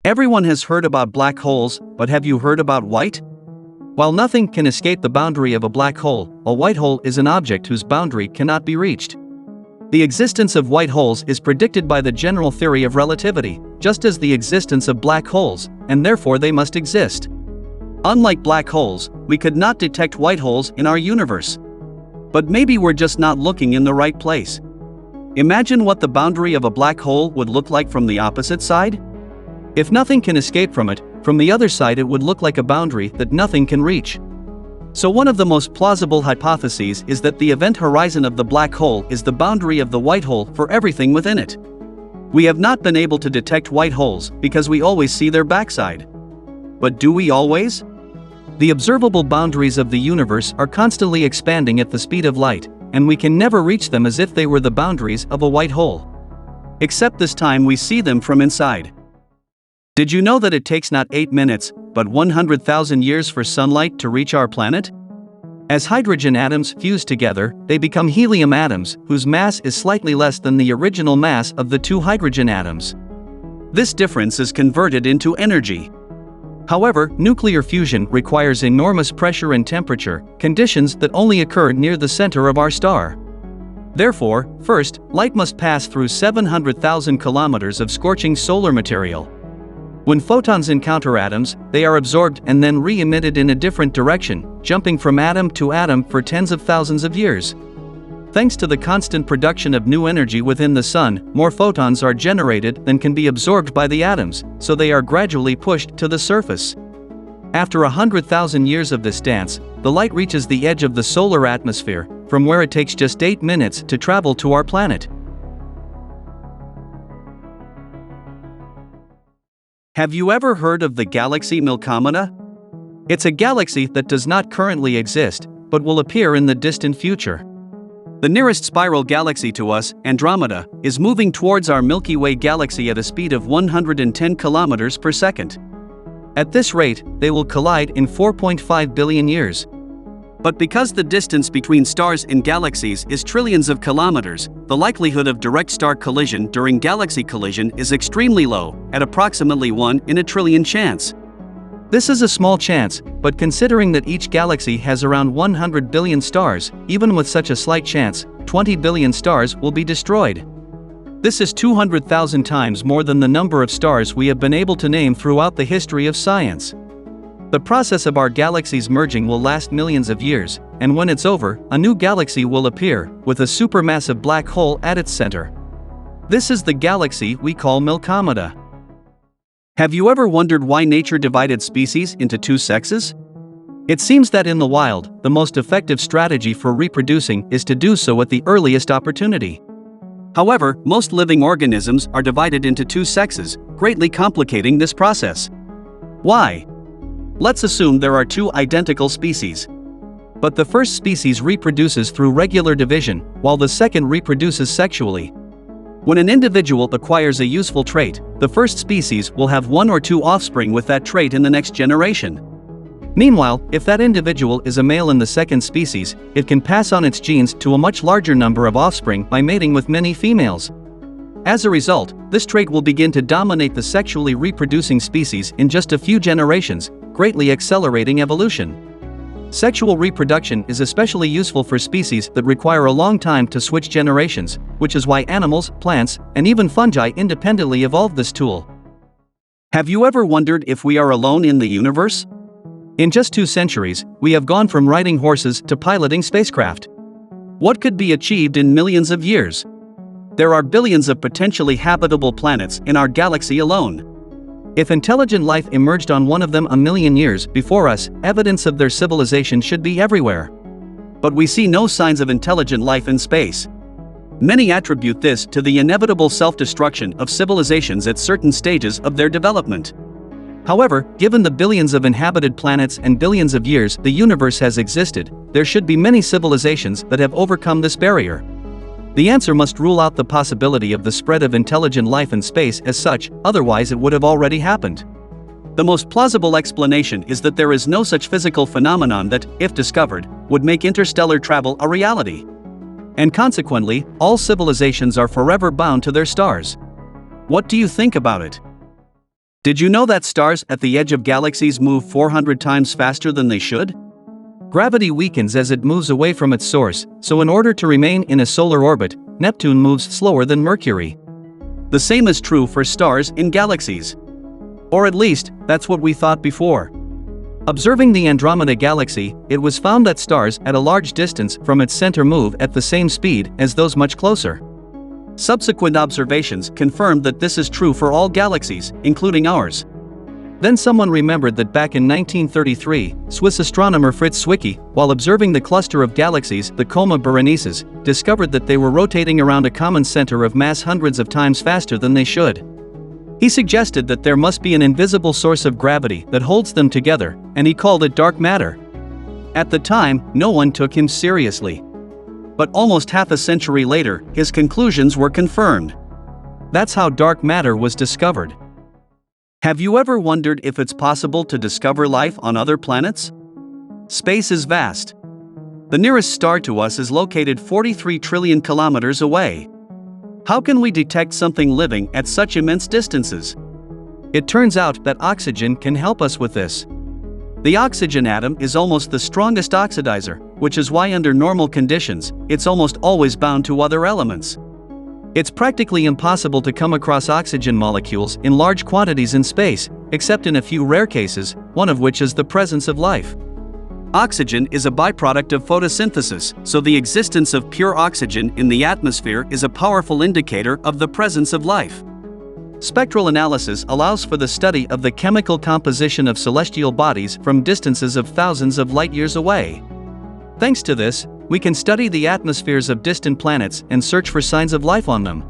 Everyone has heard about black holes, but have you heard about white? While nothing can escape the boundary of a black hole, a white hole is an object whose boundary cannot be reached. The existence of white holes is predicted by the general theory of relativity, just as the existence of black holes, and therefore they must exist. Unlike black holes, we could not detect white holes in our universe. But maybe we're just not looking in the right place. Imagine what the boundary of a black hole would look like from the opposite side. If nothing can escape from it, from the other side it would look like a boundary that nothing can reach. So one of the most plausible hypotheses is that the event horizon of the black hole is the boundary of the white hole for everything within it. We have not been able to detect white holes because we always see their backside. But do we always? The observable boundaries of the universe are constantly expanding at the speed of light, and we can never reach them as if they were the boundaries of a white hole. Except this time we see them from inside. Did you know that it takes not 8 minutes, but 100,000 years for sunlight to reach our planet? As hydrogen atoms fuse together, they become helium atoms, whose mass is slightly less than the original mass of the two hydrogen atoms. This difference is converted into energy. However, nuclear fusion requires enormous pressure and temperature, conditions that only occur near the center of our star. Therefore, first, light must pass through 700,000 kilometers of scorching solar material. When photons encounter atoms, they are absorbed and then re-emitted in a different direction, jumping from atom to atom for tens of thousands of years. Thanks to the constant production of new energy within the sun, more photons are generated than can be absorbed by the atoms, so they are gradually pushed to the surface. After 100,000 years of this dance, the light reaches the edge of the solar atmosphere, from where it takes just 8 minutes to travel to our planet. Have you ever heard of the galaxy Andromeda? It's a galaxy that does not currently exist, but will appear in the distant future. The nearest spiral galaxy to us, Andromeda, is moving towards our Milky Way galaxy at a speed of 110 kilometers per second. At this rate, they will collide in 4.5 billion years. But because the distance between stars in galaxies is trillions of kilometers, the likelihood of direct star collision during galaxy collision is extremely low, at approximately 1 in a trillion chance. This is a small chance, but considering that each galaxy has around 100 billion stars, even with such a slight chance, 20 billion stars will be destroyed. This is 200,000 times more than the number of stars we have been able to name throughout the history of science. The process of our galaxies merging will last millions of years, and when it's over, a new galaxy will appear, with a supermassive black hole at its center. This is the galaxy we call Andromeda. Have you ever wondered why nature divided species into two sexes? It seems that in the wild, the most effective strategy for reproducing is to do so at the earliest opportunity. However, most living organisms are divided into two sexes, greatly complicating this process. Why? Let's assume there are two identical species. But the first species reproduces through regular division, while the second reproduces sexually. When an individual acquires a useful trait, the first species will have one or two offspring with that trait in the next generation. Meanwhile, if that individual is a male in the second species, it can pass on its genes to a much larger number of offspring by mating with many females. As a result, this trait will begin to dominate the sexually reproducing species in just a few generations, greatly accelerating evolution. Sexual reproduction is especially useful for species that require a long time to switch generations, which is why animals, plants, and even fungi independently evolved this tool. Have you ever wondered if we are alone in the universe? In just 2 centuries, we have gone from riding horses to piloting spacecraft. What could be achieved in millions of years? There are billions of potentially habitable planets in our galaxy alone. If intelligent life emerged on one of them a million years before us, evidence of their civilization should be everywhere. But we see no signs of intelligent life in space. Many attribute this to the inevitable self-destruction of civilizations at certain stages of their development. However, given the billions of inhabited planets and billions of years the universe has existed, there should be many civilizations that have overcome this barrier. The answer must rule out the possibility of the spread of intelligent life in space as such, otherwise it would have already happened. The most plausible explanation is that there is no such physical phenomenon that, if discovered, would make interstellar travel a reality. And consequently, all civilizations are forever bound to their stars. What do you think about it? Did you know that stars at the edge of galaxies move 400 times faster than they should? Gravity weakens as it moves away from its source, so in order to remain in a solar orbit, Neptune moves slower than Mercury. The same is true for stars in galaxies. Or at least, that's what we thought before. Observing the Andromeda Galaxy, it was found that stars at a large distance from its center move at the same speed as those much closer. Subsequent observations confirmed that this is true for all galaxies, including ours. Then someone remembered that back in 1933, Swiss astronomer Fritz Zwicky, while observing the cluster of galaxies, the Coma Berenices, discovered that they were rotating around a common center of mass hundreds of times faster than they should. He suggested that there must be an invisible source of gravity that holds them together, and he called it dark matter. At the time, no one took him seriously. But almost half a century later, his conclusions were confirmed. That's how dark matter was discovered. Have you ever wondered if it's possible to discover life on other planets? Space is vast. The nearest star to us is located 43 trillion kilometers away. How can we detect something living at such immense distances? It turns out that oxygen can help us with this. The oxygen atom is almost the strongest oxidizer, which is why under normal conditions, it's almost always bound to other elements. It's practically impossible to come across oxygen molecules in large quantities in space, except in a few rare cases, one of which is the presence of life. Oxygen is a byproduct of photosynthesis, so the existence of pure oxygen in the atmosphere is a powerful indicator of the presence of life. Spectral analysis allows for the study of the chemical composition of celestial bodies from distances of thousands of light-years away. Thanks to this, we can study the atmospheres of distant planets and search for signs of life on them.